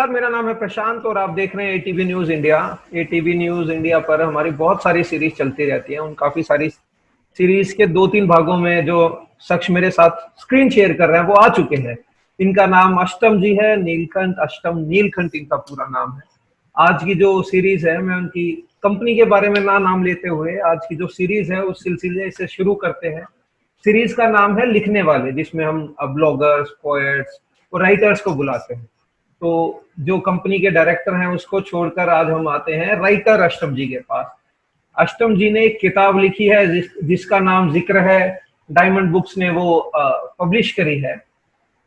नमस्कार, मेरा नाम है प्रशांत और आप देख रहे हैं ATV news India. ATV news India पर हमारी बहुत सारी सीरीज चलती रहती हैं। उन काफ़ी सारी सीरीज के 2-3 भागों में जो शख्स मेरे साथ स्क्रीन शेयर कर रहे हैं वो आ चुके हैं। इनका नाम अष्टम जी है, नीलकंठ अष्टम नीलकंठ इनका पूरा नाम है। आज की जो सीरीज है, मैं उनकी कंपनी के बारे में ना नाम लेते हुए आज की जो सीरीज है उस सिलसिले से शुरू करते हैं। सीरीज का नाम है लिखने वाले, जिसमें हम ब्लॉगर्स, पोएट्स और राइटर्स को बुलाते हैं। तो जो कंपनी के डायरेक्टर हैं उसको छोड़कर आज हम आते हैं राइटर अष्टम जी के पास। अष्टम जी ने एक किताब लिखी है जिसका नाम जिक्र है, डायमंड बुक्स ने वो पब्लिश करी है।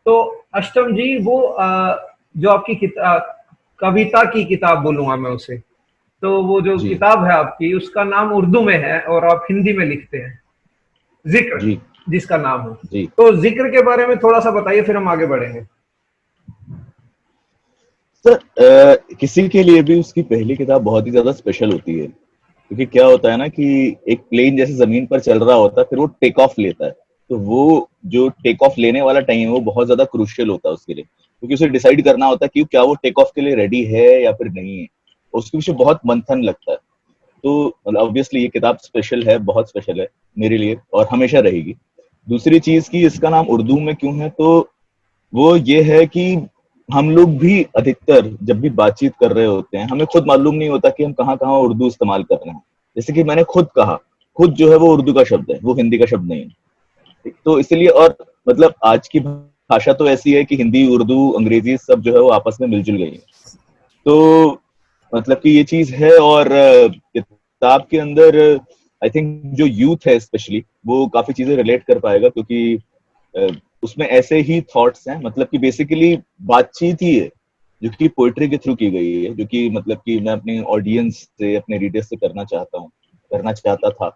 तो अष्टम जी वो जो आपकी कविता की किताब बोलूंगा मैं उसे, तो वो जो जी किताब है आपकी उसका नाम उर्दू में है और आप हिंदी में लिखते हैं, जिक्र जी जिसका नाम हो। जी तो जिक्र के बारे में थोड़ा सा बताइए, फिर हम आगे बढ़ेंगे। सर, किसी के लिए भी उसकी पहली किताब बहुत ही ज्यादा स्पेशल होती है, क्योंकि क्या होता है ना कि एक प्लेन जैसे जमीन पर चल रहा होता है, फिर वो टेक ऑफ लेता है। तो वो जो टेक ऑफ लेने वाला टाइम है वो बहुत ज्यादा क्रूशियल होता है उसके लिए, क्योंकि उसे डिसाइड करना होता है कि क्या वो टेक ऑफ के लिए रेडी है या फिर नहीं है। उसके पीछे बहुत मंथन लगता है। तो ऑब्वियसली ये किताब स्पेशल है, बहुत स्पेशल है मेरे लिए और हमेशा रहेगी। दूसरी चीज की इसका नाम उर्दू में क्यों है, तो वो ये है कि हम लोग भी अधिकतर जब भी बातचीत कर रहे होते हैं हमें खुद मालूम नहीं होता कि हम कहाँ कहाँ उर्दू इस्तेमाल कर रहे हैं। जैसे कि मैंने खुद कहा, खुद जो है वो उर्दू का शब्द है, वो हिंदी का शब्द नहीं है। तो इसलिए, और मतलब आज की भाषा तो ऐसी है कि हिंदी, उर्दू, अंग्रेजी सब जो है वो आपस में मिलजुल गई है। तो मतलब कि ये चीज है। और किताब के अंदर आई थिंक जो यूथ है स्पेशली वो काफी चीजें रिलेट कर पाएगा, क्योंकि अ, उसमें ऐसे ही थॉट्स हैं। मतलब कि बेसिकली बातचीत ही है जो कि पोइट्री के थ्रू की गई है, जो कि मतलब कि मैं अपने ऑडियंस से, अपने रीडर्स से करना चाहता हूँ, करना चाहता था।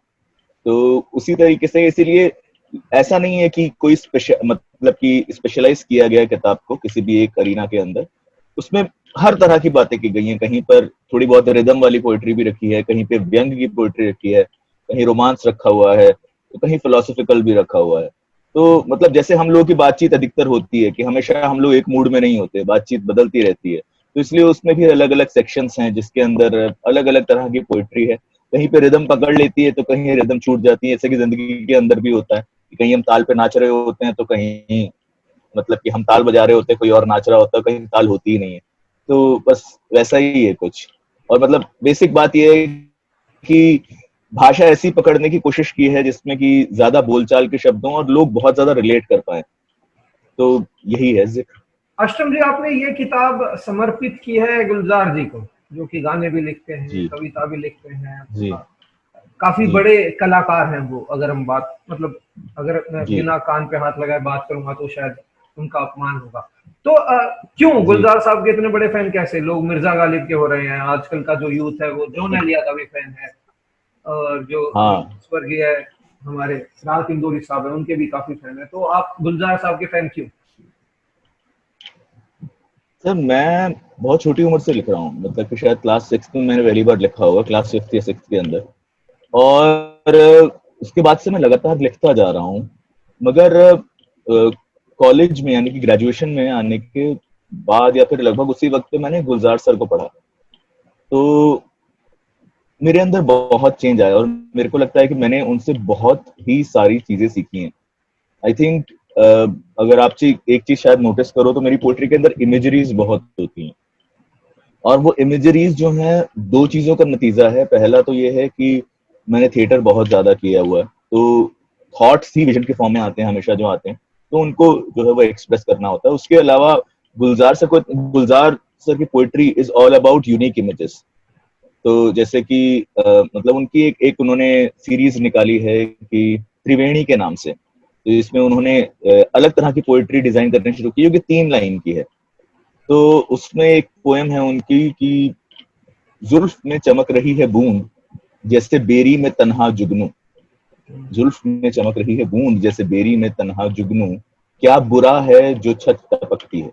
तो उसी तरीके से, इसीलिए ऐसा नहीं है कि कोई स्पेशल, मतलब कि स्पेशलाइज किया गया किताब को किसी भी एक अरीना के अंदर। उसमें हर तरह की बातें की गई हैं। कहीं पर थोड़ी बहुत रिदम वाली पोइट्री भी रखी है, कहीं पे व्यंग की पोइट्री रखी है, कहीं रोमांस रखा हुआ है, तो कहीं फिलोसफिकल भी रखा हुआ है। तो मतलब जैसे हम लोगों की बातचीत अधिकतर होती है कि हमेशा हम लोग एक मूड में नहीं होते, बातचीत बदलती रहती है। तो इसलिए उसमें भी अलग अलग सेक्शंस हैं जिसके अंदर अलग अलग तरह की पोइट्री है। कहीं पे रिदम पकड़ लेती है तो कहीं रिदम छूट जाती है। जैसे कि जिंदगी के अंदर भी होता है कि कहीं हम ताल पे नाच रहे होते हैं तो कहीं मतलब कि हम ताल बजा रहे होते हैं, कोई और नाच रहा होता है, कहीं ताल होती ही नहीं है। तो बस वैसा ही है कुछ। और मतलब बेसिक बात यह है कि भाषा ऐसी पकड़ने की कोशिश की है जिसमें कि ज्यादा बोलचाल के शब्दों और लोग बहुत ज्यादा रिलेट कर पाए। तो यही है जिक्र। अष्टम जी, आपने ये किताब समर्पित की है गुलजार जी को, जो कि गाने भी लिखते हैं, जी कविता भी लिखते हैं। जी काफी जी बड़े कलाकार हैं वो। अगर हम बात, मतलब अगर मैं जी बिना कान पे हाथ लगाए बात करूंगा तो शायद उनका अपमान होगा। तो क्यों जी गुलजार साहब के इतने बड़े फैन कैसे? लोग मिर्जा गालिब के हो रहे हैं, आजकल का जो यूथ है वो जॉन एलिया का भी फैन है, और जो हाँ स्वर्गीय हमारे राहत इंदौरी साहब है उनके भी काफी फैन है। तो आप गुलजार साहब के फैन क्यों? सर, मैं बहुत छोटी उम्र से लिख रहा हूँ। मतलब कि शायद क्लास 6 में मैंने पहली बार लिखा होगा, क्लास 5 या 6 के अंदर। और उसके बाद से मैं लगातार लिखता जा रहा हूँ। मगर कॉलेज में यानी कि ग्रेजुएशन में आने के बाद या फिर लगभग उसी वक्त पे मैंने गुलजार सर को पढ़ा। तो मेरे अंदर बहुत चेंज आया और मेरे को लगता है कि मैंने उनसे बहुत ही सारी चीजें सीखी हैं। आई थिंक अगर आप एक चीज शायद नोटिस करो तो मेरी पोएट्री के अंदर इमेजरीज बहुत होती हैं। और वो इमेजरीज जो हैं, दो चीजों का नतीजा है। पहला तो ये है कि मैंने थिएटर बहुत ज्यादा किया हुआ है, तो थॉट्स ही विजन के फॉर्म में आते हैं हमेशा, जो आते हैं तो उनको जो है वो एक्सप्रेस करना होता है। उसके अलावा गुलजार सर की poetry is all about unique images. तो जैसे कि मतलब उनकी एक उन्होंने सीरीज निकाली है कि त्रिवेणी के नाम से। तो इसमें उन्होंने अलग तरह की पोएट्री डिजाइन करनी शुरू की, जो कि 3 लाइन की है। तो उसमें एक पोएम है उनकी कि जुल्फ में चमक रही है बूंद जैसे बेरी में तन्हा जुगनू। जुल्फ में चमक रही है बूंद जैसे बेरी में तन्हा जुगनू, क्या बुरा है जो छत टपकती है।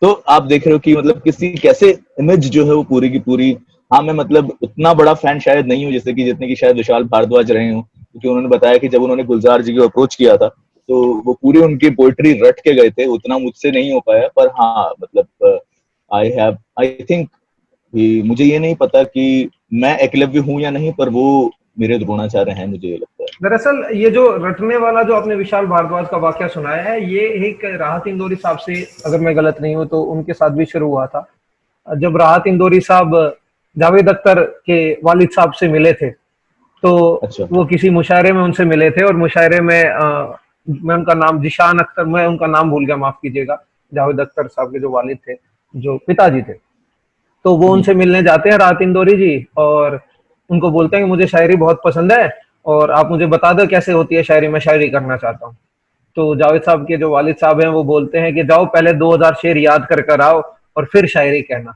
तो आप देख रहे हो कि मतलब किसी कैसे इमेज जो है वो पूरी की पूरी। हाँ, मैं मतलब उतना बड़ा फैन शायद नहीं हूँ जैसे कि जितने की शायद विशाल भारद्वाज रहे हूँ, क्योंकि उन्होंने बताया कि जब उन्होंने गुलजार जी को अप्रोच किया था तो वो पूरे उनकी पोएट्री रट के गए थे, उतना मुझसे नहीं हो पाया, पर हाँ मतलब आई थिंक कि मुझे ये नहीं पता कि मैं एकलव्य हूँ या नहीं, पर वो मेरे द्रोणाचार्य हैं, मुझे ये लगता है। दरअसल ये जो रटने वाला जो आपने विशाल भारद्वाज का वाकया सुनाया है, ये एक राहत इंदौरी साहब से, अगर मैं गलत नहीं हूं तो उनके साथ भी शुरू हुआ था। जब राहत इंदौरी साहब जावेद अख्तर के वालिद साहब से मिले थे, तो अच्छा। वो किसी मुशायरे में उनसे मिले थे, और मुशायरे में मैं उनका नाम जिशान अख्तर, मैं उनका नाम भूल गया, माफ कीजिएगा, जावेद अख्तर साहब के जो वालिद थे, जो पिताजी थे, तो वो उनसे मिलने जाते हैं राहत इंदौरी जी, और उनको बोलते हैं कि मुझे शायरी बहुत पसंद है और आप मुझे बता दो कैसे होती है शायरी, मैं शायरी करना चाहता हूँ। तो जावेद साहब के जो वालिद साहब हैं वो बोलते हैं कि जाओ पहले 2000 शेर याद कर आओ और फिर शायरी कहना।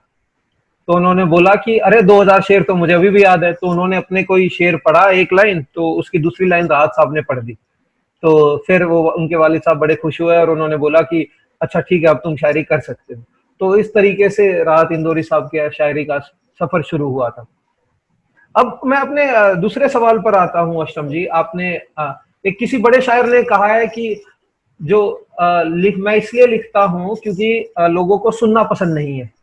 तो उन्होंने बोला कि अरे 2000 शेर तो मुझे अभी भी याद है। तो उन्होंने अपने कोई शेर पढ़ा एक लाइन, तो उसकी दूसरी लाइन राहत साहब ने पढ़ दी। तो फिर वो उनके वालिद साहब बड़े खुश हुए और उन्होंने बोला कि अच्छा ठीक है, अब तुम शायरी कर सकते हो। तो इस तरीके से राहत इंदौरी साहब के शायरी का सफर शुरू हुआ था। अब मैं अपने दूसरे सवाल पर आता हूँ अशरम जी। आपने एक किसी बड़े शायर ने कहा है कि जो मैं इसलिए लिखता हूँ क्योंकि लोगों को सुनना पसंद नहीं है।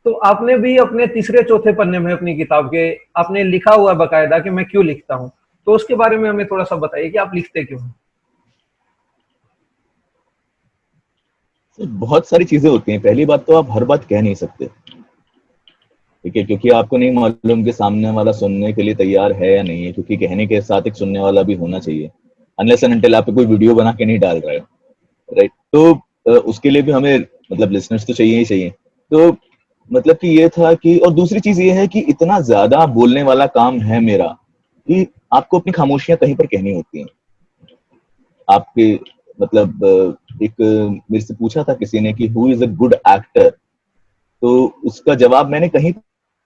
तो आपने भी अपने तीसरे चौथे पन्ने में अपनी किताब के आपने लिखा हुआ है बकायदा कि मैं क्यों लिखता हूँ। तो उसके बारे में हमें थोड़ा सा बताइए कि आप लिखते क्यों हैं। बहुत सारी चीजें होती हैं। पहली बात तो आप हर बात कह नहीं सकते, ठीक है, क्योंकि आपको नहीं मालूम कि सामने वाला सुनने के लिए तैयार है या नहीं है, क्योंकि कहने के साथ एक सुनने वाला भी होना चाहिए, अनलेस एंड अनटिल आप कोई वीडियो बना के नहीं डाल रहे हो, राइट। तो उसके लिए भी हमें मतलब लिसनर्स तो चाहिए ही चाहिए। तो मतलब कि ये था कि, और दूसरी चीज ये है कि इतना ज्यादा बोलने वाला काम है मेरा कि आपको अपनी खामोशियां कहीं पर कहनी होती हैं। आपके मतलब एक मेरे से पूछा था किसी ने कि who is a good actor, तो उसका जवाब मैंने कहीं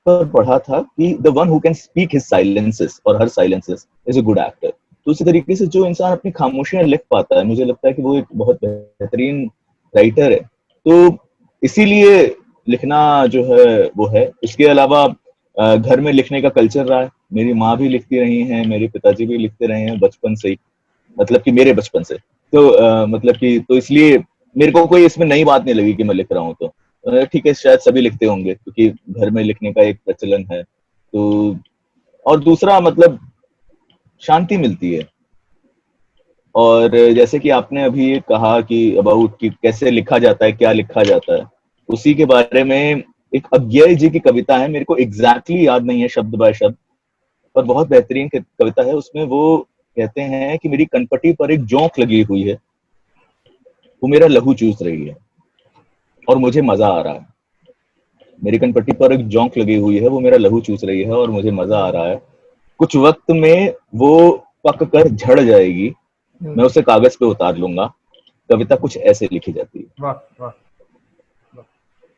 पर पढ़ा था कि the one who can speak his silences और her silences is a good actor. तो उसी तरीके से जो इंसान अपनी खामोशियां लिख पाता है, मुझे लगता है कि वो एक बहुत बेहतरीन राइटर है। तो इसीलिए लिखना जो है वो है। इसके अलावा घर में लिखने का कल्चर रहा है, मेरी माँ भी लिखती रही हैं, मेरे पिताजी भी लिखते रहे हैं बचपन से ही, मतलब कि मेरे बचपन से। तो मतलब कि तो इसलिए मेरे को कोई इसमें नई बात नहीं लगी कि मैं लिख रहा हूँ। तो ठीक है, शायद सभी लिखते होंगे क्योंकि घर में लिखने का एक प्रचलन है। तो और दूसरा मतलब शांति मिलती है। और जैसे कि आपने अभी ये कहा कि अबाउट कि कैसे लिखा जाता है, क्या लिखा जाता है, उसी के बारे में एक अज्ञेय जी की कविता है, मेरे को एग्जैक्टली याद नहीं है शब्द बाय शब्द, पर बहुत बेहतरीन कविता है। उसमें वो कहते हैं कि मेरी कनपटी पर एक जोंक लगी हुई है, वो मेरा लहू चूस रही है और मुझे मजा आ रहा है। मेरी कनपट्टी पर एक जोंक लगी हुई है, वो मेरा लहू चूस रही है और मुझे मजा आ रहा है। कुछ वक्त में वो पक कर झड़ जाएगी, मैं उसे कागज पे उतार लूंगा। कविता कुछ ऐसे लिखी जाती है। वाह वाह।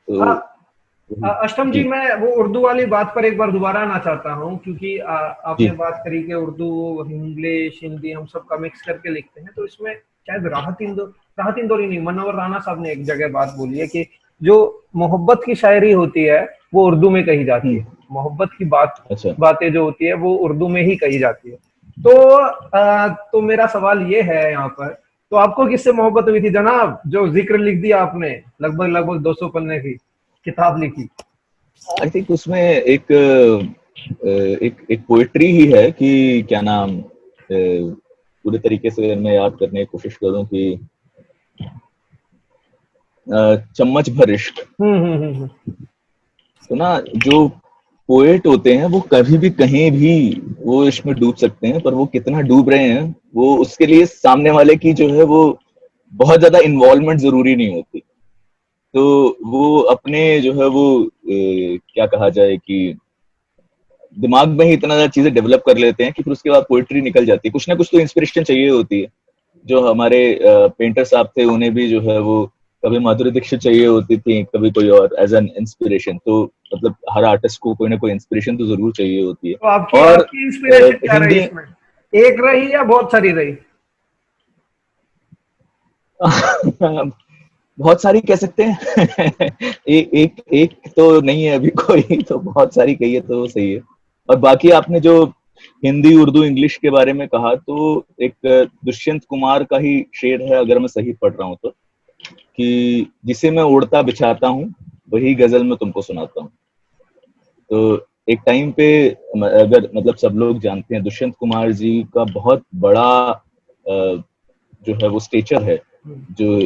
तो अष्टम जी, जी मैं वो उर्दू वाली बात पर एक बार दोबारा आना चाहता हूँ, क्योंकि आपने जी बात करी कि उर्दू, इंग्लिश, हिंदी हम सब का मिक्स करके लिखते हैं। तो इसमें शायद राहत इंदौरी नहीं, मनोवर राणा साहब ने एक जगह बात बोली है कि जो मोहब्बत की शायरी होती है वो उर्दू में कही जाती है। मोहब्बत की अच्छा। बातें जो होती है वो उर्दू में ही कही जाती है। तो मेरा सवाल ये है यहाँ पर, तो आपको किससे मोहब्बत हुई थी जनाब, जो जिक्र लिख दिया आपने, लगभग लगभग 200 पन्ने की किताब लिखी। आई थिंक उसमें एक पोएट्री ही है कि क्या नाम, पूरे तरीके से मैं याद करने की कोशिश करूं कि चम्मच भर इश्क। हम्म। तो ना जो पोएट होते हैं वो कभी भी कहीं भी वो इसमें डूब सकते हैं, पर वो कितना डूब रहे हैं वो उसके लिए सामने वाले की जो है वो बहुत ज्यादा इन्वॉल्वमेंट जरूरी नहीं होती। तो वो अपने जो है वो क्या कहा जाए कि दिमाग में ही इतना ज्यादा चीजें डेवलप कर लेते हैं कि फिर उसके बाद पोएट्री निकल जाती है। कुछ ना कुछ तो इंस्पिरेशन चाहिए होती है। जो हमारे पेंटर साहब थे उन्हें भी जो है वो कभी माधुरी दीक्षित चाहिए होती थी, कभी कोई और एज एन इंस्पिरेशन। तो मतलब हर आर्टिस्ट को कोई ना कोई इंस्पिरेशन तो जरूर चाहिए होती है। तो आपकी और आपकी इंस्पिरेशन क्या रही हिंदी इसमें, एक रही या बहुत सारी रही। बहुत सारी कह सकते हैं। एक तो नहीं है अभी कोई, तो बहुत सारी कही है तो सही है। और बाकी आपने जो हिंदी उर्दू इंग्लिश के बारे में कहा तो एक दुष्यंत कुमार का ही शेर है, अगर मैं सही पढ़ रहा हूँ तो, कि जिसे मैं ओढ़ता बिछाता हूँ वही गजल मैं तुमको सुनाता हूँ। तो एक टाइम पे अगर मतलब सब लोग जानते हैं दुष्यंत कुमार जी का बहुत बड़ा जो है वो स्टेचर है जो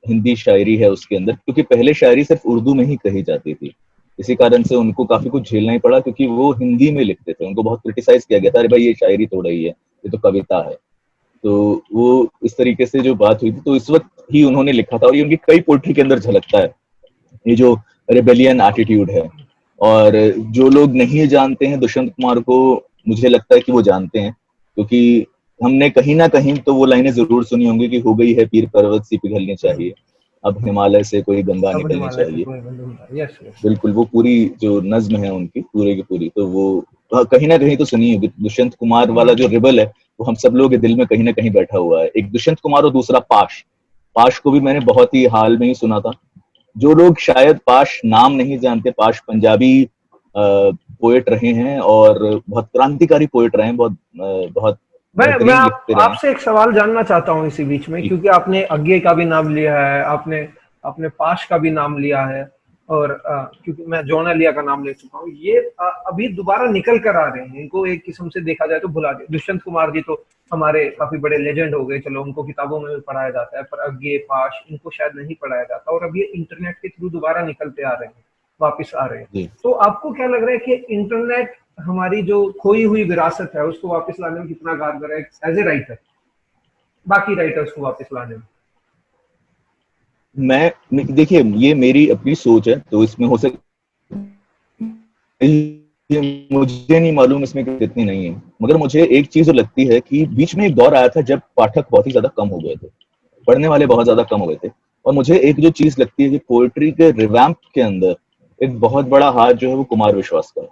हिंदी शायरी है उसके अंदर, क्योंकि पहले शायरी सिर्फ उर्दू में ही कही जाती थी। इसी कारण से उनको काफी कुछ झेलना ही पड़ा, क्योंकि वो हिंदी में लिखते थे। उनको बहुत क्रिटिसाइज किया गया था, अरे भाई ये शायरी थोड़ा ही है, ये तो कविता है। तो वो इस तरीके से जो बात हुई थी, तो इस वक्त ही उन्होंने लिखा था, और ये उनकी कई पोइट्री के अंदर झलकता है, ये जो रेबेलियन एटीट्यूड है। और जो लोग नहीं जानते हैं दुष्यंत कुमार को, मुझे लगता है कि वो जानते हैं, क्योंकि हमने कहीं ना कहीं तो वो लाइनें जरूर सुनी होंगी कि हो गई है पीर पर्वत सी पिघलनी चाहिए, अब हिमालय से कोई गंगा अब निकलनी हिमालय से चाहिए। कोई बंधु, यस यस। बिल्कुल, वो पूरी जो नज्म है उनकी पूरी की पूरी, तो वो कहीं ना कहीं तो सुनी होगी। दुष्यंत कुमार वाला जो रिबल है वो हम सब लोगों के दिल में कहीं ना कहीं बैठा हुआ है। एक दुष्यंत कुमार और दूसरा पाश। पाश को भी मैंने बहुत ही हाल में ही सुना था। जो लोग शायद पाश नाम नहीं जानते, पाश पंजाबी पोएट रहे हैं और बहुत क्रांतिकारी पोएट रहे हैं, बहुत मैं बेहतरीन लिखते रहे हैं। आपसे एक सवाल जानना चाहता हूँ इसी बीच में, क्योंकि आपने अज्ञे का भी नाम लिया है, आपने आपने पाश का भी नाम लिया है, और क्योंकि मैं जोना लिया का नाम ले चुका हूँ, ये अभी दोबारा निकल कर आ रहे हैं। इनको एक किस्म से देखा जाए तो भुला दिया। दुष्यंत कुमार जी तो हमारे काफी बड़े लेजेंड हो गए, चलो उनको किताबों में भी पढ़ाया जाता है, पर अज्ञे पाश इनको शायद नहीं पढ़ाया जाता, और अब ये इंटरनेट के थ्रू दोबारा निकलते आ रहे हैं, वापिस आ रहे हैं। जी। तो आपको क्या लग रहा है कि इंटरनेट हमारी जो खोई हुई विरासत है उसको वापस लाने में कितना कारगर है एज ए राइटर, बाकी राइटर्स को वापस लाने में? मैं देखिए, ये मेरी अपनी सोच है, तो इसमें हो सकता, मुझे नहीं मालूम इसमें कितनी नहीं है, मगर मुझे एक चीज जो लगती है कि बीच में एक दौर आया था जब पाठक बहुत ही ज्यादा कम हो गए थे, पढ़ने वाले बहुत ज्यादा कम हो गए थे। और मुझे एक जो चीज लगती है कि पोएट्री के रिवैम्प के अंदर एक बहुत बड़ा हाथ जो है वो कुमार विश्वास का है।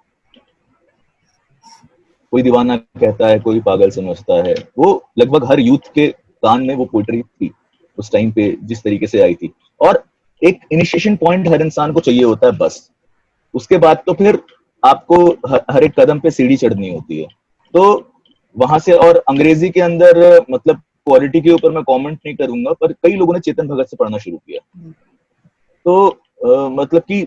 कोई दीवाना कहता है, कोई पागल समझता है, वो लगभग हर यूथ के कान में वो पोएट्री थी उस टाइम पे जिस तरीके से आई थी। और एक इनिशिएशन पॉइंट हर इंसान को चाहिए होता है बस, उसके बाद तो फिर आपको हर एक कदम पे सीढ़ी चढ़नी होती है। तो वहां से, और अंग्रेजी के अंदर मतलब क्वालिटी के ऊपर मैं कमेंट नहीं करूंगा, पर कई लोगों ने चेतन भगत से पढ़ना शुरू किया, तो मतलब कि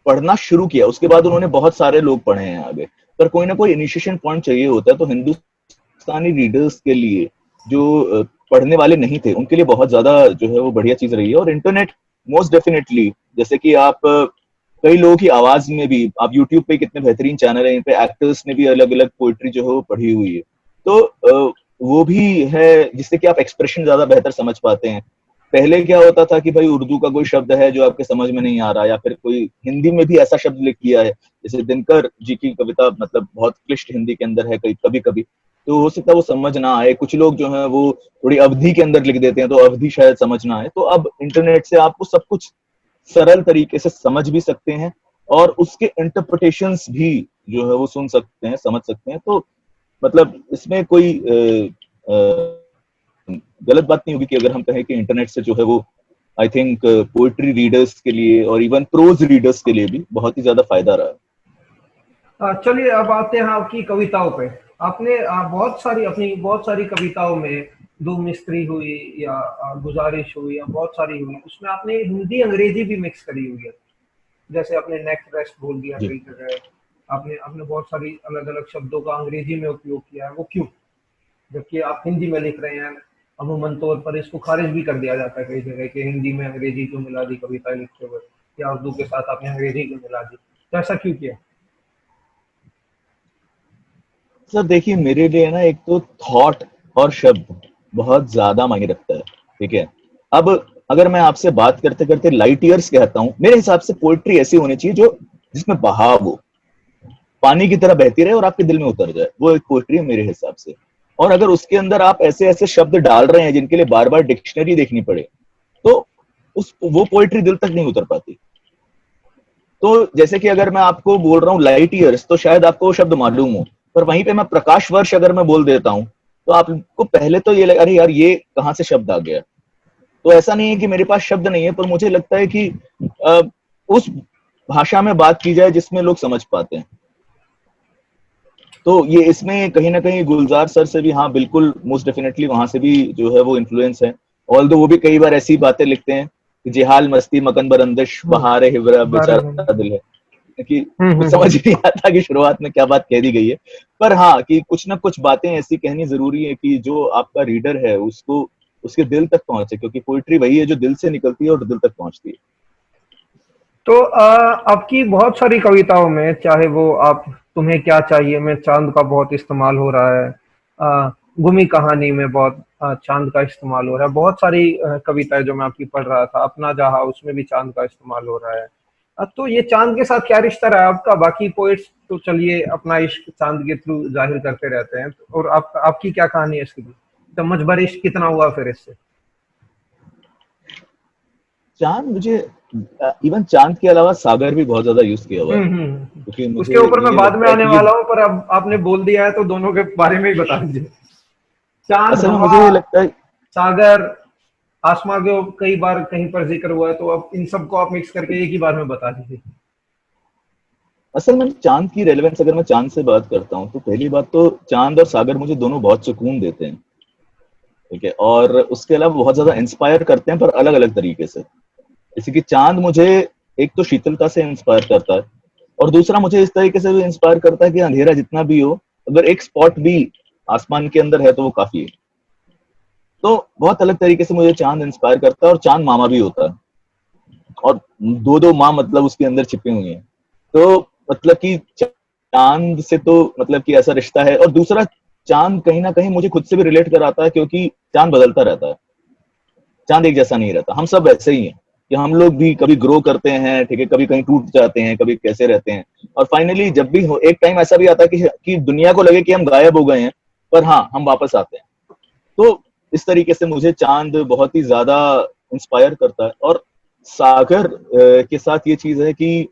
पढ़ना शुरू किया, उसके बाद उन्होंने बहुत सारे लोग पढ़े हैं आगे, पर कोई ना कोई इनिशिएशन पॉइंट चाहिए होता है। तो हिंदुस्तानी रीडर्स के लिए जो पढ़ने वाले नहीं थे उनके लिए बहुत ज्यादा जो है वो बढ़िया चीज रही है। और इंटरनेट मोस्ट डेफिनेटली, जैसे कि आप कई लोगों की आवाज में भी, आप यूट्यूब पे कितने बेहतरीन चैनल है, इन पे एक्टर्स ने भी अलग अलग पोइट्री जो है वो पढ़ी हुई है, तो वो भी है जिससे कि आप एक्सप्रेशन ज्यादा बेहतर समझ पाते हैं। पहले क्या होता था कि भाई उर्दू का कोई शब्द है जो आपके समझ में नहीं आ रहा, या फिर कोई हिंदी में भी ऐसा शब्द लिख दिया है, जैसे दिनकर जी की कविता मतलब बहुत क्लिष्ट हिंदी के अंदर है कभी कभी, तो हो सकता है वो समझ ना आए। कुछ लोग जो है वो थोड़ी अवधि के अंदर लिख देते हैं, तो अवधि शायद समझ ना आए। तो अब इंटरनेट से आपको सब कुछ सरल तरीके से समझ भी सकते हैं, और उसके इंटरप्रिटेशंस भी जो है वो सुन सकते हैं, समझ सकते हैं। तो मतलब इसमें कोई गलत बात नहीं होगी कि अगर हम कहें कि इंटरनेट से जो है वो, आई थिंक पोएट्री रीडर्स के लिए और इवन प्रोज रीडर्स के लिए भी बहुत ही ज्यादा फायदा रहा। चलिए अब आते हैं आपकी कविताओं पे। आपने बहुत सारी कविताओं में दो मिस्त्री हुई या गुजारिश हुई या बहुत सारी हुई, उसमें आपने हिंदी अंग्रेजी भी मिक्स करी हुई है। जैसे आपने नेक्स्ट रेस्ट बोल दिया जी। कई जगह, आपने आपने बहुत सारी अलग अलग शब्दों का अंग्रेजी में उपयोग किया है, वो क्यों? जबकि आप हिंदी में लिख रहे हैं। अमूमन तौर पर इसको खारिज भी कर दिया जाता है कई जगह कि हिंदी में अंग्रेजी क्यों मिला दी कविता लिखते हुए, या उर्दू के साथ आपने अंग्रेजी क्यों मिला दी, तो ऐसा क्यों किया? सर देखिए, मेरे लिए ना एक तो थॉट और शब्द बहुत ज्यादा मायने रखता है, ठीक है। अब अगर मैं आपसे बात करते करते लाइट ईयर्स कहता हूं, मेरे हिसाब से पोइट्री ऐसी होनी चाहिए जो जिसमें बहाव हो, पानी की तरह बहती रहे और आपके दिल में उतर जाए, वो एक पोइट्री है मेरे हिसाब से। और अगर उसके अंदर आप ऐसे ऐसे शब्द डाल रहे हैं जिनके लिए बार बार डिक्शनरी देखनी पड़े, तो वो पोइट्री दिल तक नहीं उतर पाती। तो जैसे कि अगर मैं आपको बोल रहा हूँ लाइट ईयर्स, तो शायद आपको वो शब्द मालूम हो, पर वहीं पे मैं प्रकाश वर्ष अगर मैं बोल देता हूँ, तो आपको पहले तो ये लगा, अरे यार ये कहाँ से शब्द आ गया। तो ऐसा नहीं है कि मेरे पास शब्द नहीं है, पर मुझे लगता है कि उस भाषा में बात की जाए जिसमें लोग समझ पाते हैं। तो ये इसमें कहीं ना कहीं गुलजार सर से भी, हाँ बिल्कुल, मोस्ट डेफिनेटली वहां से भी जो है वो इन्फ्लुएंस है। ऑल्दो वो भी कई बार ऐसी बातें लिखते हैं कि जिहाल मस्ती मकन बरंदिश बहारे हिवरा बारे में। बेचारा दिल है, कि कुछ समझ नहीं आता कि शुरुआत में क्या बात कह दी गई है। पर हाँ, कि कुछ ना कुछ बातें ऐसी कहनी जरूरी है कि जो आपका रीडर है उसको उसके दिल तक पहुंचे, क्योंकि पोइट्री वही है जो दिल से निकलती है और दिल तक पहुंचती है। तो आपकी बहुत सारी कविताओं में, चाहे वो आप तुम्हें क्या चाहिए में चांद का बहुत इस्तेमाल हो रहा है, गुमी कहानी में बहुत चांद का इस्तेमाल हो रहा है, बहुत सारी कविताएं जो मैं आपकी पढ़ रहा था, अपना जहा, उसमें भी चांद का इस्तेमाल हो रहा है। तो ये चांद के साथ क्या रिश्ता रहा है आपका? बाकी पोइट्स तो चलिए अपना इश्क चांद के थ्रू जाहिर करते रहते हैं, और आपकी क्या कहानी है इसकी? समझ भर इश्क कितना हुआ फिर इससे? चांद मुझे, इवन चांद के अलावा सागर भी बहुत ज्यादा यूज किया हुआ है, क्योंकि उसके मुझे ऊपर मैं ये बाद में लगता है आने कि ये, वाला हूँ, पर अब आपने बोल दिया है तो दोनों के बारे में ही बता दीजिए। चांद, असल में हवा, मुझे ये लगता है, सागर, आसमां के कई बार कहीं पर जिक्र हुआ है, तो अब इन सबको आप मिक्स करके एक ही बार में बता दीजिए। असल में चांद की रेलेवेंस अगर मैं चांद से बात करता हूँ तो पहली बात तो चांद और सागर मुझे दोनों बहुत सुकून देते हैं, ठीक है, और उसके अलावा बहुत ज्यादा इंस्पायर करते हैं, पर अलग अलग तरीके से। जैसे कि चांद मुझे एक तो शीतलता से इंस्पायर करता है, और दूसरा मुझे इस तरीके से भी इंस्पायर करता है कि अंधेरा जितना भी हो, अगर एक स्पॉट भी आसमान के अंदर है तो वो काफी है। तो बहुत अलग तरीके से मुझे चांद इंस्पायर करता है, और चांद मामा भी होता है, और दो दो माँ मतलब उसके अंदर छिपी हुई हैं। तो मतलब कि चांद से तो मतलब कि ऐसा रिश्ता है, और दूसरा चांद कहीं ना कहीं मुझे खुद से भी रिलेट कराता है, क्योंकि चांद बदलता रहता है, चांद एक जैसा नहीं रहता। हम सब ऐसे ही हैं कि हम लोग भी कभी ग्रो करते हैं, ठीक है, कभी कहीं टूट जाते हैं, कभी कैसे रहते हैं, और फाइनली जब भी हो एक टाइम ऐसा भी आता है कि दुनिया को लगे कि हम गायब हो गए हैं, पर हाँ हम वापस आते हैं। तो इस तरीके से मुझे चांद बहुत ही ज्यादा इंस्पायर करता है। और सागर के साथ ये चीज है कि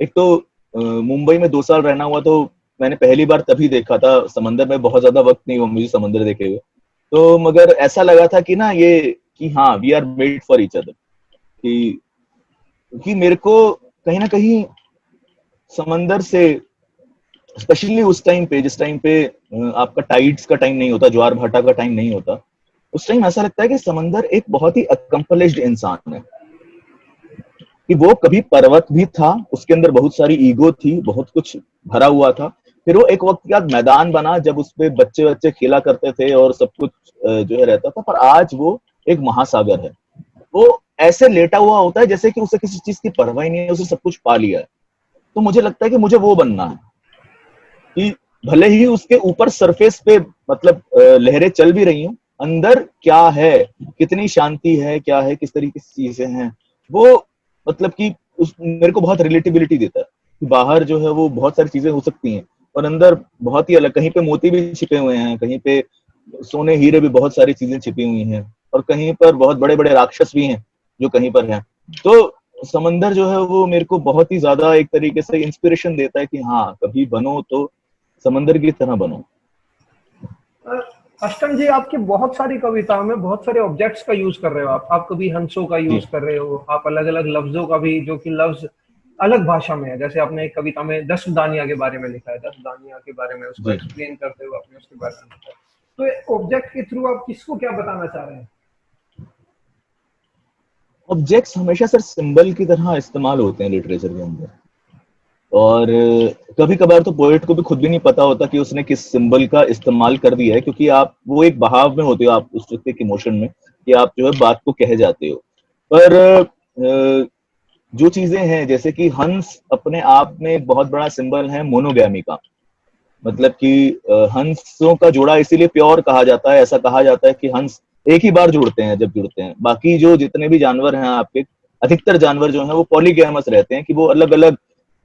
एक तो मुंबई में 2 साल रहना हुआ, तो मैंने पहली बार तभी देखा था समंदर में, बहुत ज्यादा वक्त नहीं हुआ मुझे समंदर देखे हुए। तो मगर ऐसा लगा था कि ना ये, कि हाँ we are made for each other, कि मेरे को कहीं ना कहीं समंदर से, स्पेशली उस टाइम पे जिस टाइम पे आपका टाइड्स का टाइम नहीं होता, ज्वार भाटा का टाइम नहीं होता, उस टाइम ऐसा लगता है कि समंदर एक बहुत ही अकम्पलिश्ड इंसान है, कि वो कभी पर्वत भी था, उसके अंदर बहुत सारी ईगो थी, बहुत कुछ भरा हुआ था, फिर वो एक वक्त के बाद मैदान बना जब उसपे बच्चे बच्चे खेला करते थे और सब कुछ जो है रहता था, पर आज वो एक महासागर है। वो ऐसे लेटा हुआ होता है जैसे कि उसे किसी चीज की परवाह ही नहीं है, उसे सब कुछ पा लिया है। तो मुझे लगता है कि मुझे वो बनना है, कि भले ही उसके ऊपर सरफेस पे मतलब लहरें चल भी रही हूँ, अंदर क्या है, कितनी शांति है, क्या है, किस तरीके की चीजें हैं, वो मतलब कि उस मेरे को बहुत रिलेटेबिलिटी देता है कि बाहर जो है वो बहुत सारी चीजें हो सकती हैं, और अंदर बहुत ही अलग, कहीं पे मोती भी छिपे हुए हैं, कहीं पे सोने हीरे भी बहुत सारी चीजें छिपी हुई हैं, और कहीं पर बहुत बड़े बड़े राक्षस भी हैं जो कहीं पर हैं। तो समंदर जो है वो मेरे को बहुत ही ज्यादा एक तरीके से इंस्पिरेशन देता है कि हाँ कभी बनो तो समंदर की तरह बनो। अ, अष्टम जी, आपकी बहुत सारी कविताओं में बहुत सारे ऑब्जेक्ट्स का यूज कर रहे हो। आप कभी हंसों का जी यूज कर रहे हो, आप अलग अलग लफ्जों का भी, जो कि लफ्ज अलग भाषा में है। जैसे आपने एक कविता में 10 दानिया के बारे में लिखा है, 10 दानिया के बारे में उसको जी। एक्सप्लेन करते हुए आपने उसके बारे में लिखा है। तो ऑब्जेक्ट के थ्रू आप किसको क्या बताना चाह रहे हैं? ऑब्जेक्ट्स हमेशा सर सिंबल की तरह इस्तेमाल होते हैं लिटरेचर के अंदर, और कभी कभार तो पोएट को भी खुद भी नहीं पता होता कि उसने किस सिंबल का इस्तेमाल कर दिया है, क्योंकि आप वो एक बहाव में होते हो, आप उस वक्त एक इमोशन में, कि आप जो है बात को कह जाते हो। पर जो चीजें हैं, जैसे कि हंस अपने आप में एक बहुत बड़ा सिंबल है मोनोगैमी का, मतलब कि हंसों का जोड़ा इसीलिए प्योर कहा जाता है। ऐसा कहा जाता है कि हंस एक ही बार जुड़ते हैं जब जुड़ते हैं, बाकी जो जितने भी जानवर हैं आपके, अधिकतर जानवर जो हैं वो पॉलीगैमस रहते हैं, कि वो अलग अलग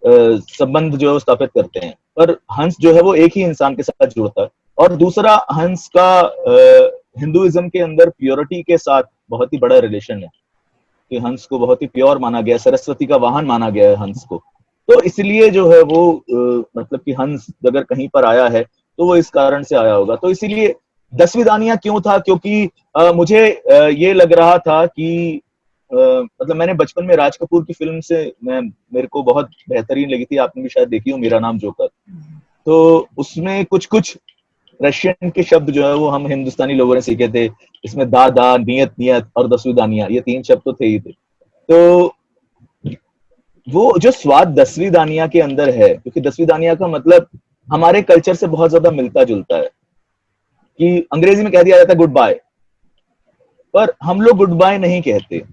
संबंध जो है वो स्थापित करते हैं, पर हंस जो है वो एक ही इंसान के साथ जुड़ता है। और दूसरा, हंस का हिंदुइज्म के अंदर प्योरिटी के साथ बहुत ही बड़ा रिलेशन है, कि हंस को बहुत ही प्योर माना गया, सरस्वती का वाहन माना गया है हंस को। तो इसलिए जो है वो मतलब कि हंस अगर कहीं पर आया है तो वो इस कारण से आया होगा। तो इसीलिए 10वीं दानियां क्यों था, क्योंकि मुझे ये लग रहा था कि मतलब मैंने बचपन में राज कपूर की फिल्म से मैं मेरे को बहुत बेहतरीन लगी थी, आपने भी शायद देखी हो, मेरा नाम जोकर। तो उसमें कुछ कुछ रशियन के शब्द जो है वो हम हिंदुस्तानी लोगों ने सीखे थे। इसमें दा दा, नियत नियत और दसवीं दानिया, ये 3 शब्द तो थे ही थे। तो वो जो स्वाद 10वीं दानिया के अंदर है, क्योंकि 10वीं दानिया का मतलब हमारे कल्चर से बहुत ज्यादा मिलता जुलता है, कि अंग्रेजी में कह दिया जाता है गुड बाय, पर हम लोग गुड बाय नहीं कहते।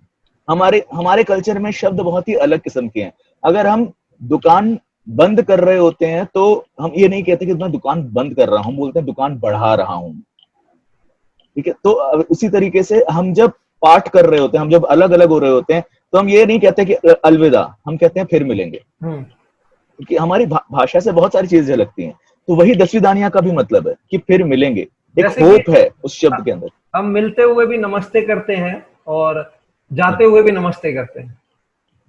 हमारे हमारे कल्चर में शब्द बहुत ही अलग किस्म के हैं। अगर हम दुकान बंद कर रहे होते हैं तो हम ये नहीं कहते कि मैं दुकान बंद कर रहा हूं, हम बोलते हैं दुकान बढ़ा रहा हूं। ठीक है, तो उसी तरीके से हम जब पार्ट कर रहे होते हैं, हम जब अलग अलग हो रहे होते हैं, तो हम ये नहीं कहते कि अलविदा, हम कहते हैं फिर मिलेंगे। क्योंकि हमारी भाषा से बहुत सारी चीजें झलकती हैं। तो वही 10वीं दानिया का भी मतलब है कि फिर मिलेंगे, एक जैसे कि होप है उस शब्द के अंदर। हम मिलते हुए भी नमस्ते करते हैं और जाते हुए भी नमस्ते करते हैं।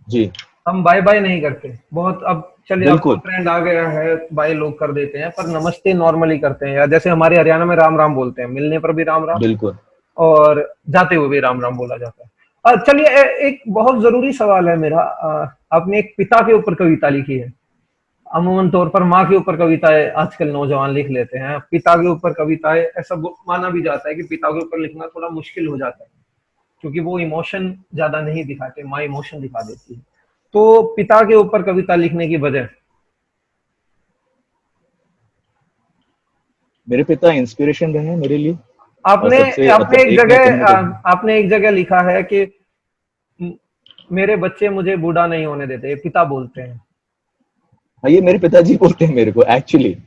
जी, हम बाय बाय नहीं करते। बहुत अब चलिए अब तो बिल्कुल ट्रेंड आ गया है, बाय लोग कर देते हैं, पर नमस्ते नॉर्मली करते हैं। या जैसे हमारे हरियाणा में राम राम बोलते हैं, मिलने पर भी राम राम बिल्कुल। और जाते हुए भी राम राम बोला जाता है। चलिए एक बहुत जरूरी सवाल है मेरा। आपने एक पिता के ऊपर कविता लिखी है। अमूमन तौर पर माँ के ऊपर कविताएं आजकल नौजवान लिख लेते हैं, पिता के ऊपर कविताएं ऐसा माना भी जाता है कि पिता के ऊपर लिखना थोड़ा मुश्किल हो जाता है, क्योंकि वो इमोशन ज्यादा नहीं दिखाते, माँ इमोशन दिखा देती है। तो पिता के ऊपर कविता लिखने की वजह? मेरे पिता इंस्पिरेशन रहे हैं मेरे लिए। और आपने सबसे आपने मतलब एक एक मैं जगह कहूंगा तो आपने एक जगह लिखा है कि मेरे बच्चे मुझे बूढ़ा नहीं होने देते, ये पिता बोलते हैं। हाँ, ये मेरे पिताजी बोलते हैं मेरे को एक्चुअली।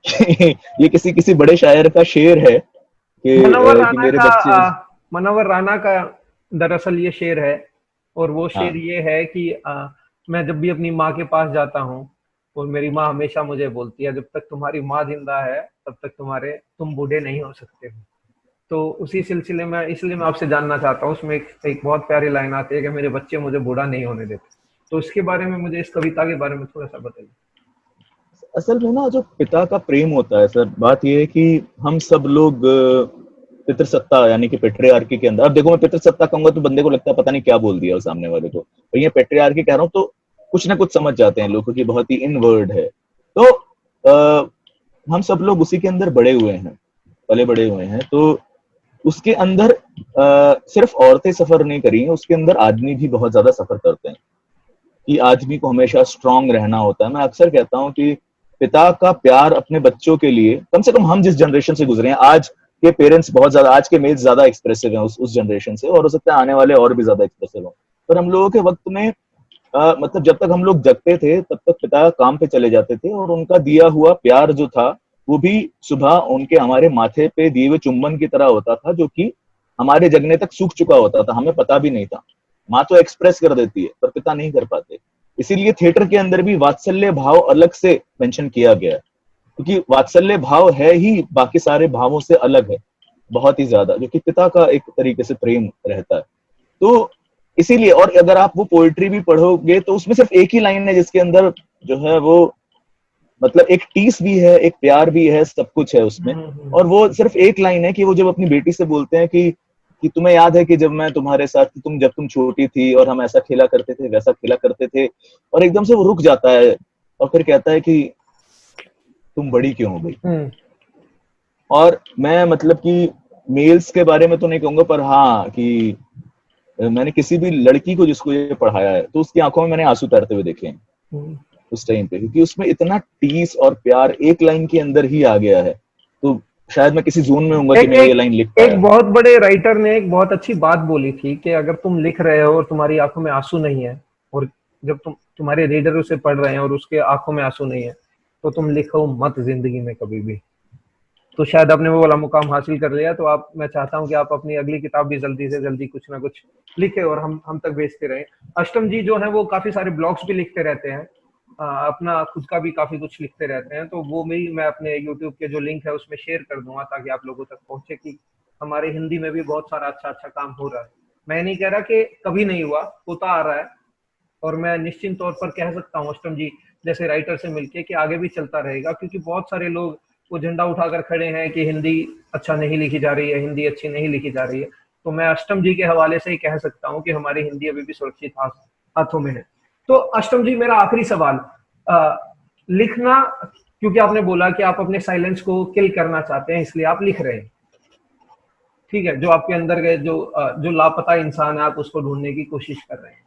ये किसी किसी बड़े शायर का शेर है मनोवर कि राणा मेरे का बच्चे। मनोवर राणा का दरअसल ये शेर है। और वो शेर हाँ, ये है कि मैं जब भी अपनी माँ के पास जाता हूँ और मेरी माँ हमेशा मुझे बोलती है, जब तक तुम्हारी माँ जिंदा है तब तक तुम बूढ़े नहीं हो सकते हो। तो उसी सिलसिले में, इसलिए मैं आपसे जानना चाहता हूँ, उसमें एक बहुत प्यारी लाइन आती है कि मेरे बच्चे मुझे बूढ़ा नहीं होने देते। तो इसके बारे में मुझे, इस कविता के बारे में थोड़ा सा बताइए। असल में ना जो पिता का प्रेम होता है सर, बात ये है कि हम सब लोग पितृसत्ता यानी कि पेट्रियार्की के अंदर, अब देखो मैं पितृसत्ता कहूंगा तो बंदे को लगता है पता नहीं क्या बोल दिया सामने वाले को, तो ये पेट्रियार्की कह रहा हूँ तो कुछ ना कुछ समझ जाते हैं लोग, क्योंकि बहुत ही इन वर्ड है। तो हम सब लोग उसी के अंदर बड़े हुए हैं, पले बड़े हुए हैं। तो उसके अंदर सिर्फ औरतें सफर नहीं करी हैं, उसके अंदर आदमी भी बहुत ज्यादा सफर करते हैं, कि आदमी को हमेशा स्ट्रांग रहना होता है। मैं अक्सर कहता हूँ कि पिता का प्यार अपने बच्चों के लिए, कम से कम हम जिस जनरेशन से गुजरे हैं, आज के पेरेंट्स बहुत ज्यादा, आज के मेल्स ज्यादा एक्सप्रेसिव हैं उस जनरेशन से, और हो सकता है आने वाले और भी ज्यादा एक्सप्रेसिव हों। पर हम लोगों के वक्त में मतलब जब तक हम लोग जगते थे तब तक पिता काम पे चले जाते थे, और उनका दिया हुआ प्यार जो था वो भी सुबह उनके हमारे माथे पे दिए हुए चुंबन की तरह होता था, जो कि हमारे जगने तक सूख चुका होता था, हमें पता भी नहीं था। माँ तो एक्सप्रेस कर देती है पर पिता नहीं कर पाते। इसीलिए थिएटर के अंदर भी वात्सल्य भाव अलग से मेंशन किया गया है, क्योंकि वात्सल्य भाव है ही बाकी सारे भावों से अलग है बहुत ही ज्यादा, जो कि पिता का एक तरीके से प्रेम रहता है। तो इसीलिए, और अगर आप वो पोएट्री भी पढ़ोगे तो उसमें सिर्फ एक ही लाइन है जिसके अंदर जो है वो मतलब एक टीस भी है, एक प्यार भी है, सब कुछ है उसमें। और वो सिर्फ एक लाइन है कि वो जब अपनी बेटी से बोलते हैं कि तुम्हें याद है कि जब मैं तुम्हारे साथ थी, जब तुम छोटी थी और हम ऐसा खेला करते थे, वैसा खेला करते थे, और एकदम से वो रुक जाता है और फिर कहता है कि तुम बड़ी क्यों हो गई। हम्म। और मैं मतलब कि मेल्स के बारे में तो नहीं कहूंगा, पर हाँ कि मैंने किसी भी लड़की को जिसको ये पढ़ाया है तो उसकी आंखों में मैंने आंसू तैरते हुए देखे हैं हम्म। उस टाइम पे, क्योंकि उसमें इतना टीस और प्यार एक लाइन के अंदर ही आ गया है। तो शायद मैं किसी जोन में हूंगा कि एक मैं ये एक लाइन लिख एक पाया। बहुत बड़े राइटर ने एक बहुत अच्छी बात बोली थी कि अगर तुम लिख रहे हो और तुम्हारी आंखों में आंसू नहीं है, और जब तुम्हारे रीडर उसे पढ़ रहे हैं और उसके आंखों में आंसू नहीं है, तो तुम लिखो मत जिंदगी में कभी भी। तो शायद आपने वो वाला मुकाम हासिल कर लिया। तो आप, मैं चाहता हूं कि आप अपनी अगली किताब भी जल्दी से जल्दी कुछ ना कुछ लिखे और हम तक भेजते रहे। अष्टम जी जो है वो काफी सारे ब्लॉग्स भी लिखते रहते हैं, अपना खुद का भी काफी कुछ लिखते रहते हैं। तो वो भी मैं अपने यूट्यूब के जो लिंक है उसमें शेयर कर दूंगा, ताकि आप लोगों तक पहुंचे कि हमारे हिंदी में भी बहुत सारा अच्छा अच्छा काम हो रहा है। मैं नहीं कह रहा कि कभी नहीं हुआ, होता आ रहा है। और मैं निश्चित तौर पर कह सकता हूँ अष्टम जी जैसे राइटर से मिलके कि आगे भी चलता रहेगा, क्योंकि बहुत सारे लोग वो झंडा उठाकर खड़े हैं कि हिंदी अच्छा नहीं लिखी जा रही है, हिंदी अच्छी नहीं लिखी जा रही है। तो मैं अष्टम जी के हवाले से ही कह सकता हूँ कि हमारी हिंदी अभी भी सुरक्षित हाथों में है। तो अष्टम जी, मेरा आखिरी सवाल, लिखना क्योंकि आपने बोला कि आप अपने साइलेंस को किल करना चाहते हैं, इसलिए आप लिख रहे हैं। ठीक है, जो आपके अंदर के जो लापता इंसान है, आप उसको ढूंढने की कोशिश कर रहे हैं।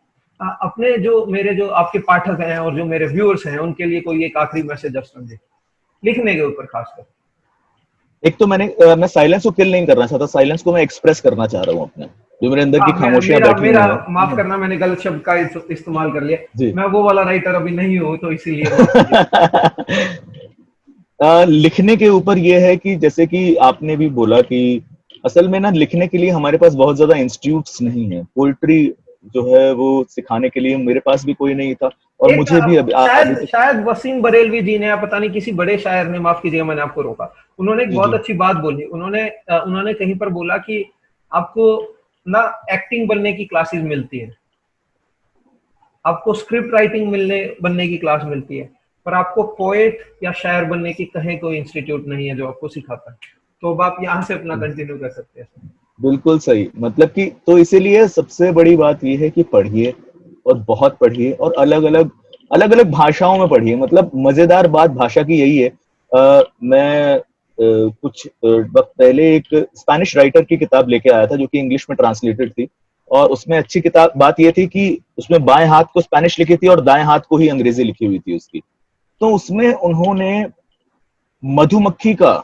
अपने जो मेरे जो आपके पाठक हैं और जो मेरे व्यूअर्स हैं, उनके लिए कोई एक आखिरी मैसेज आप समझे, लिखने के ऊपर खासकर। एक तो मैं साइलेंस को किल नहीं करना चाहता, साइलेंस को मैं एक्सप्रेस करना चाह रहा हूँ अपने, जो मेरे अंदर की खामोशियां मेरा बैठी मेरा हुई हैं। माफ करना, मैंने गलत शब्द का इस्तेमाल कर लिया। जी। मैं वो वाला राइटर अभी नहीं हूँ, तो इसीलिए माफ कीजिए। लिखने के ऊपर ये है कि जैसे कि आपने भी बोला कि असल में ना लिखने के लिए हमारे पास बहुत ज्यादा इंस्टीट्यूट्स नहीं है। पोइट्री जो है वो सिखाने के लिए मेरे पास भी कोई नहीं था, और एक मुझे भी अभी शायद तक। शायद वसीम बरेलवी जी ने, या पता नहीं किसी बड़े शायर ने, माफ कीजिएगा मैंने आपको रोका, उन्होंने एक जी बहुत जी। अच्छी बात बोली। उन्होंने कहीं पर बोला कि आपको ना एक्टिंग बनने की क्लासेस मिलती है, आपको स्क्रिप्ट राइटिंग बनने की क्लास मिलती है, पर आपको पोएट या शायर बनने की कहीं कोई इंस्टीट्यूट नहीं है जो आपको सिखाता है। तो अब आप यहाँ से अपना कंटिन्यू कर सकते हैं। बिल्कुल सही, मतलब कि तो इसीलिए सबसे बड़ी बात ये है कि पढ़िए, और बहुत पढ़िए, और अलग अलग भाषाओं में पढ़िए। मतलब मजेदार बात भाषा की यही है। मैं कुछ वक्त पहले एक स्पेनिश राइटर की किताब लेके आया था जो कि इंग्लिश में ट्रांसलेटेड थी, और उसमें अच्छी किताब बात ये थी कि उसमें बाएं हाथ को स्पेनिश लिखी थी और दाएं हाथ को ही अंग्रेजी लिखी हुई थी उसकी। तो उसमें उन्होंने मधुमक्खी का,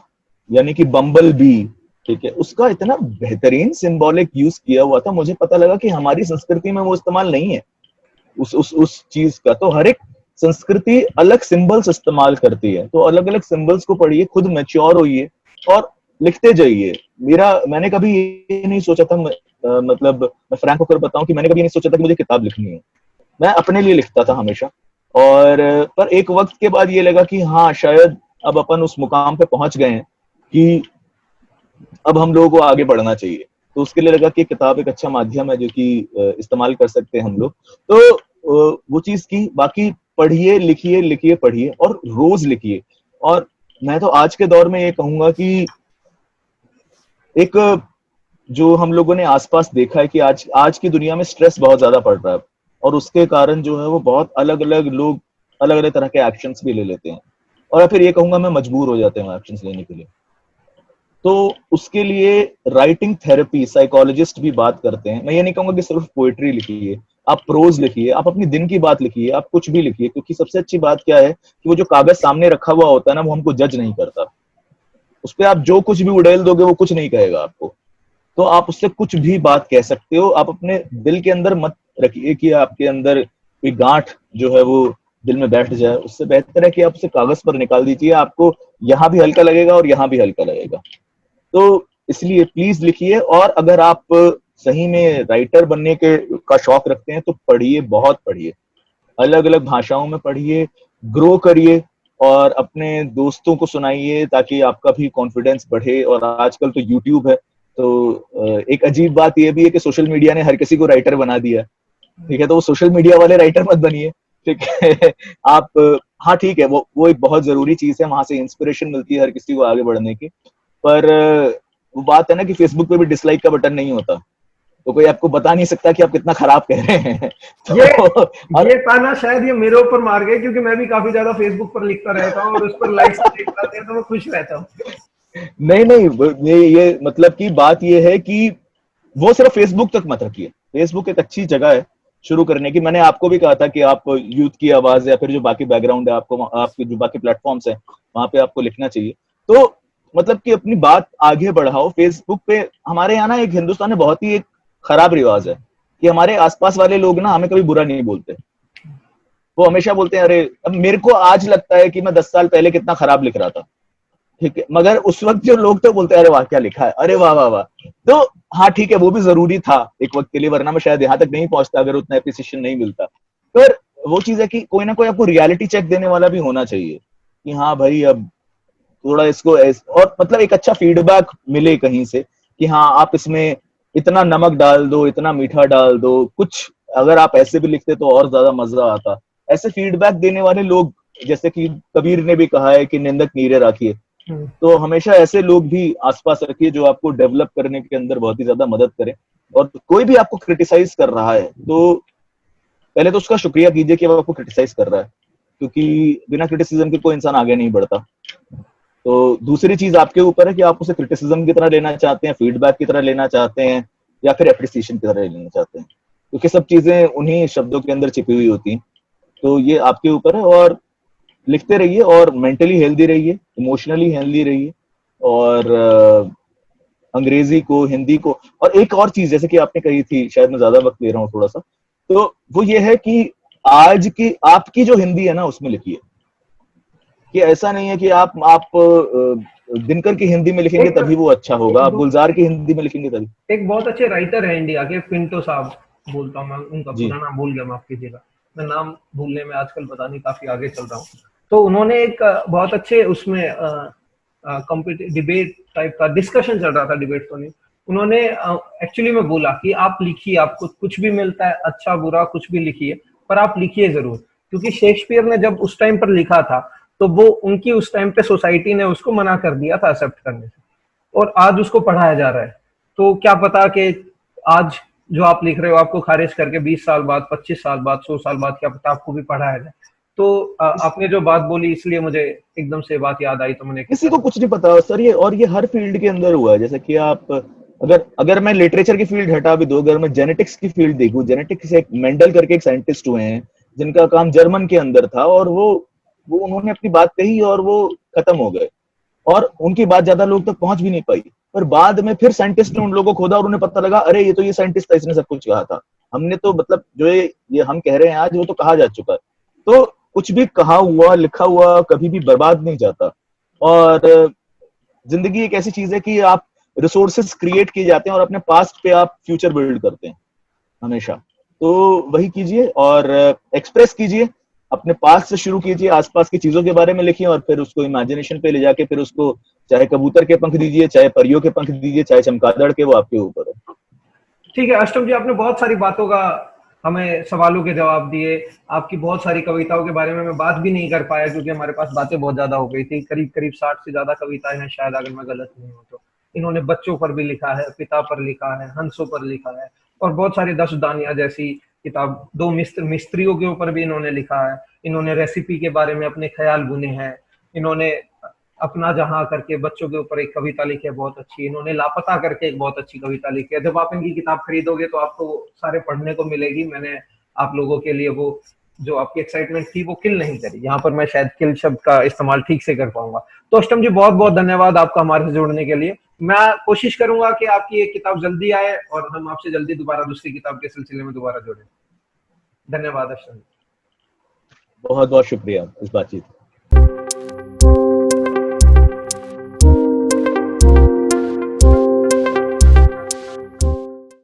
यानी कि बम्बल बी, ठीक है, उसका इतना बेहतरीन सिंबॉलिक यूज किया हुआ था। मुझे पता लगा कि हमारी संस्कृति में वो इस्तेमाल नहीं है उस चीज का। तो हर एक संस्कृति अलग सिंबल्स इस्तेमाल करती है, तो अलग अलग सिंबल्स को पढ़िए, खुद मैच्योर होइए और लिखते जाइए। मैंने कभी ये नहीं सोचा था, मतलब मैं फ्रैंक होकर बताऊं कि मैंने कभी नहीं सोचा था कि मुझे किताब लिखनी है। मैं अपने लिए लिखता था हमेशा, और पर एक वक्त के बाद ये लगा कि हाँ, शायद अब अपन उस मुकाम पे पहुंच गए हैं कि अब हम लोगों को आगे बढ़ना चाहिए। तो उसके लिए लगा कि किताब एक अच्छा माध्यम है जो कि इस्तेमाल कर सकते हैं हम लोग। तो वो चीज की बाकी, पढ़िए, लिखिए, लिखिए, पढ़िए, और रोज लिखिए। और मैं तो आज के दौर में ये कहूंगा कि एक जो हम लोगों ने आसपास देखा है कि आज आज की दुनिया में स्ट्रेस बहुत ज्यादा पड़ रहा है, और उसके कारण जो है वो बहुत अलग अलग लोग अलग अलग तरह के एक्शंस भी ले लेते हैं, और फिर ये कहूंगा मैं मजबूर हो जाते हैं एक्शंस लेने के लिए। तो उसके लिए राइटिंग थेरेपी, साइकोलॉजिस्ट भी बात करते हैं। मैं ये नहीं कहूंगा कि सिर्फ पोएट्री लिखिए, आप प्रोज लिखिए, आप अपनी दिन की बात लिखिए, आप कुछ भी लिखिए, क्योंकि सबसे अच्छी बात क्या है कि वो जो कागज सामने रखा हुआ होता है ना, वो हमको जज नहीं करता। उस पर आप जो कुछ भी उड़ेल दोगे वो कुछ नहीं कहेगा आपको। तो आप उससे कुछ भी बात कह सकते हो। आप अपने दिल के अंदर मत रखिए कि आपके अंदर कोई गांठ जो है वो दिल में बैठ जाए। उससे बेहतर है कि आप उसे कागज पर निकाल दीजिए, आपको यहाँ भी हल्का लगेगा और यहाँ भी हल्का लगेगा। तो इसलिए प्लीज लिखिए, और अगर आप सही में राइटर बनने के का शौक रखते हैं तो पढ़िए, बहुत पढ़िए, अलग अलग भाषाओं में पढ़िए, ग्रो करिए, और अपने दोस्तों को सुनाइए ताकि आपका भी कॉन्फिडेंस बढ़े। और आजकल तो यूट्यूब है, तो एक अजीब बात यह भी है कि सोशल मीडिया ने हर किसी को राइटर बना दिया, ठीक है। तो वो सोशल मीडिया वाले राइटर मत बनिए, ठीक है। आप, हाँ ठीक है, वो एक बहुत जरूरी चीज है, वहां से इंस्पिरेशन मिलती है हर किसी को आगे बढ़ने की। पर वो बात है ना कि फेसबुक पे भी डिसलाइक का बटन नहीं होता, तो कोई आपको बता नहीं सकता कि आप कितना खराब कह रहे हैं। ये तो और ये ताना शायद ये मेरे ऊपर मार गए, क्योंकि मैं भी काफी ज्यादा फेसबुक पर लिखता रहता हूँ, और उस पर लाइक्स देखता रहता हूँ, तो मैं खुश रहता हूँ। नहीं नहीं, ये मतलब की बात ये है कि वो सिर्फ फेसबुक तक मत रखिए। फेसबुक एक अच्छी जगह है शुरू करने की। मैंने आपको भी कहा था कि आप यूथ की आवाज या फिर जो बाकी बैकग्राउंड है, आपको आपके जो बाकी प्लेटफॉर्म्स हैं वहां पे आपको लिखना चाहिए। तो मतलब कि अपनी बात आगे बढ़ाओ। फेसबुक पे हमारे यहाँ ना एक हिंदुस्तान में बहुत ही एक खराब रिवाज है कि हमारे आसपास वाले लोग ना हमें कभी बुरा नहीं बोलते। वो हमेशा बोलते हैं अरे, अब मेरे को आज लगता है कि मैं 10 साल पहले कितना खराब लिख रहा था, ठीक है, मगर उस वक्त जो लोग थे बोलते अरे वाह क्या लिखा है, अरे वाह वाह वाह। तो हाँ ठीक है, वो भी जरूरी था एक वक्त के लिए, वरना मैं शायद यहाँ तक नहीं पहुंचता अगर उतना एप्रिसिएशन नहीं मिलता। पर वो चीज है कि कोई ना कोई आपको रियलिटी चेक देने वाला भी होना चाहिए कि हाँ भाई, अब थोड़ा इसको और मतलब एक अच्छा फीडबैक मिले कहीं से कि हाँ आप इसमें इतना नमक डाल दो, इतना मीठा डाल दो, कुछ अगर आप ऐसे भी लिखते तो और ज्यादा मजा आता। ऐसे फीडबैक देने वाले लोग, जैसे कि कबीर ने भी कहा है कि निंदक नीरे राखिए, तो हमेशा ऐसे लोग भी आसपास रखिए जो आपको डेवलप करने के अंदर बहुत ही ज्यादा मदद करें। और कोई भी आपको क्रिटिसाइज कर रहा है तो पहले तो उसका शुक्रिया कीजिए कि वो आपको क्रिटिसाइज कर रहा है, क्योंकि बिना क्रिटिसिज्म के कोई इंसान आगे नहीं बढ़ता। तो दूसरी चीज आपके ऊपर है कि आप उसे क्रिटिसिज्म की तरह लेना चाहते हैं, फीडबैक की तरह लेना चाहते हैं, या फिर एप्रिसिएशन की तरह लेना चाहते हैं, क्योंकि सब चीजें उन्हीं शब्दों के अंदर छिपी हुई होती हैं। तो ये आपके ऊपर है, और लिखते रहिए और मेंटली हेल्दी रहिए, इमोशनली हेल्दी रहिए, और अंग्रेजी को, हिंदी को। और एक और चीज जैसे कि आपने कही थी, शायद मैं ज्यादा वक्त ले रहा हूँ थोड़ा सा, तो वो ये है कि आज की आपकी जो हिंदी है ना उसमें लिखिए, कि ऐसा नहीं है कि आप दिनकर की हिंदी में लिखेंगे एक तभी वो अच्छा होगा, एक आप गुलजार की हिंदी में लिखेंगे तभी। एक बहुत अच्छे राइटर है इंडिया के, पिंटो साहब बोलता हूँ मैं, उनका जी। पूरा नाम भूल गया, माफ कीजिएगा, मैं नाम भूलने में आजकल पता नहीं काफी आगे चल रहा हूँ। तो उन्होंने एक बहुत अच्छे उसमें डिबेट टाइप का डिस्कशन चल रहा था, डिबेट तो नहीं, उन्होंने एक्चुअली में बोला कि आप लिखिए, आपको कुछ भी मिलता है, अच्छा बुरा कुछ भी लिखिए, पर आप लिखिए जरूर, क्योंकि शेक्सपियर ने जब उस टाइम पर लिखा था तो वो उनकी उस टाइम पे सोसाइटी ने उसको मना कर दिया था एक्सेप्ट करने से, और आज उसको पढ़ाया जा रहा है। तो क्या पता कि आज जो आप लिख रहे हो आपको खारिज करके 20 साल बाद, 25 साल बाद, 100 साल बाद क्या पता आपको भी पढ़ाया जाए। तो आपने जो बात बोली इसलिए मुझे एकदम से बात याद आई, तो मैंने किसी किया को था। कुछ नहीं पता सर, ये और ये हर फील्ड के अंदर हुआ है। जैसे कि आप अगर अगर मैं लिटरेचर की फील्ड हटा भी दो, अगर मैं जेनेटिक्स की फील्ड देखूं, जेनेटिक्स एक मेंडल करके एक साइंटिस्ट हुए हैं जिनका काम जर्मन के अंदर था, और वो उन्होंने अपनी बात कही और वो खत्म हो गए, और उनकी बात ज्यादा लोग तक पहुंच भी नहीं पाई। पर बाद में फिर साइंटिस्ट ने उन लोगों को खोदा और उन्हें पता लगा, अरे ये तो ये साइंटिस्ट था, इसने सब कुछ कहा था। हमने तो मतलब जो ये हम कह रहे हैं आज, वो तो कहा जा चुका है। तो कुछ भी कहा हुआ, लिखा हुआ कभी भी बर्बाद नहीं जाता। और जिंदगी एक ऐसी चीज है कि आप रिसोर्सेस क्रिएट किए जाते हैं और अपने पास्ट पे आप फ्यूचर बिल्ड करते हैं हमेशा। तो वही कीजिए और एक्सप्रेस कीजिए, अपने पास्ट से शुरू कीजिए, आसपास की चीजों के बारे में लिखिए, और फिर उसको इमेजिनेशन पे ले जाके फिर उसको चाहे कबूतर के पंख दीजिए, चाहे परियों के पंख दीजिए, चाहे चमगादड़ के, वो आपके ऊपर है। ठीक है अष्टम जी, आपने बहुत सारी बातों का हमें सवालों के जवाब दिए। आपकी बहुत सारी कविताओं के बारे में मैं बात भी नहीं कर पाया क्योंकि हमारे पास बातें बहुत ज्यादा हो गई थी, करीब करीब 60 से ज्यादा कविताएं हैं शायद, अगर मैं गलत नहीं हूँ तो। इन्होंने बच्चों पर भी लिखा है, पिता पर लिखा है, हंसों पर लिखा है, और बहुत सारी 10 दानियां जैसी किताब, दो मिस्त्रियों के ऊपर भी इन्होंने लिखा है। इन्होंने रेसिपी के बारे में अपने ख्याल बुने हैं। इन्होंने अपना जहां करके बच्चों के ऊपर एक कविता लिखी है बहुत अच्छी। इन्होंने लापता करके एक बहुत अच्छी कविता लिखी है। जब आप इनकी किताब खरीदोगे तो आपको सारे पढ़ने को मिलेगी। मैंने आप लोगों के लिए वो जो आपकी एक्साइटमेंट थी वो किल नहीं करी। यहाँ पर मैं शायद किल शब्द का इस्तेमाल ठीक से कर पाऊंगा। तो अष्टम जी बहुत बहुत धन्यवाद आपका हमारे से जुड़ने के लिए। मैं कोशिश करूंगा कि आपकी एक किताब जल्दी आए और हम आपसे जल्दी दोबारा दूसरी किताब के सिलसिले में दोबारा जुड़े। धन्यवाद अष्टम जी। बहुत बहुत शुक्रिया इस बातचीत।